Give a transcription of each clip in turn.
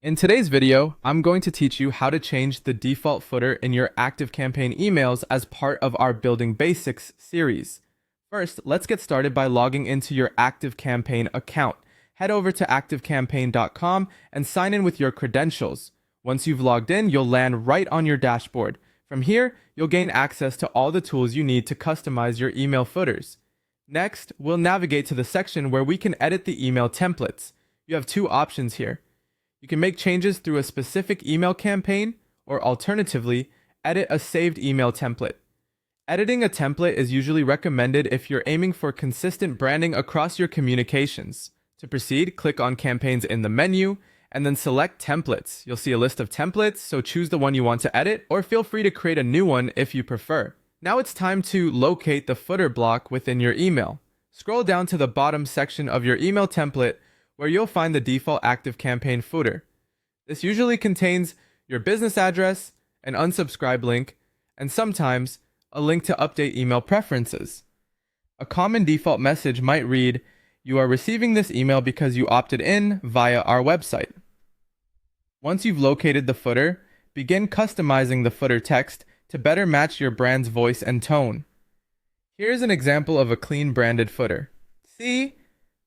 In today's video, I'm going to teach you how to change the default footer in your ActiveCampaign emails as part of our Building Basics series. First, let's get started by logging into your ActiveCampaign account. Head over to activecampaign.com and sign in with your credentials. Once you've logged in, you'll land right on your dashboard. From here, you'll gain access to all the tools you need to customize your email footers. Next, we'll navigate to the section where we can edit the email templates. You have two options here. You can make changes through a specific email campaign, or alternatively, edit a saved email template. Editing a template is usually recommended if you're aiming for consistent branding across your communications. To proceed, click on Campaigns in the menu, and then select Templates. You'll see a list of templates, so choose the one you want to edit, or feel free to create a new one if you prefer. Now it's time to locate the footer block within your email. Scroll down to the bottom section of your email template where you'll find the default ActiveCampaign footer. This usually contains your business address, an unsubscribe link, and sometimes a link to update email preferences. A common default message might read, "You are receiving this email because you opted in via our website." Once you've located the footer, begin customizing the footer text to better match your brand's voice and tone. Here's an example of a clean branded footer. See?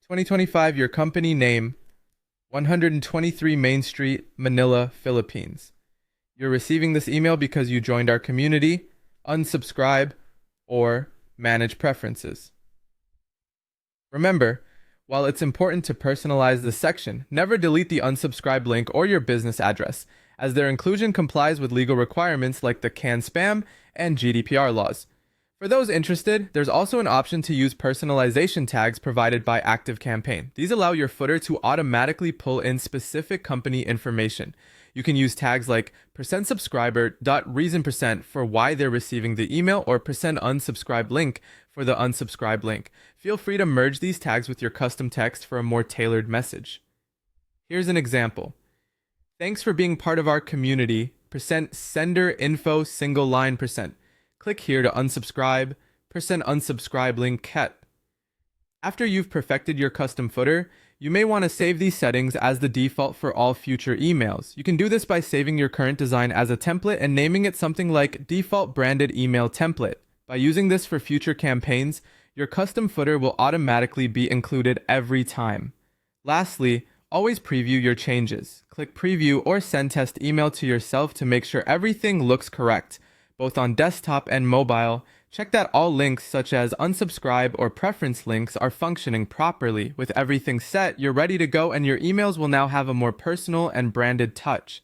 2025, your company name, 123 Main Street, Manila, Philippines. You're receiving this email because you joined our community, unsubscribe, or manage preferences. Remember, while it's important to personalize the section, never delete the unsubscribe link or your business address, as their inclusion complies with legal requirements like the CAN spam and GDPR laws. For those interested, there's also an option to use personalization tags provided by ActiveCampaign. These allow your footer to automatically pull in specific company information. You can use tags like %subscriber.reason% for why they're receiving the email, or %unsubscribe link for the unsubscribe link. Feel free to merge these tags with your custom text for a more tailored message. Here's an example. Thanks for being part of our community. %sender info single line %. Click here to unsubscribe, %unsubscribe link ket. After you've perfected your custom footer, you may want to save these settings as the default for all future emails. You can do this by saving your current design as a template and naming it something like default branded email template. By using this for future campaigns, your custom footer will automatically be included every time. Lastly, always preview your changes. Click preview or send test email to yourself to make sure everything looks correct, both on desktop and mobile. Check that all links such as unsubscribe or preference links are functioning properly. With everything set, you're ready to go, and your emails will now have a more personal and branded touch.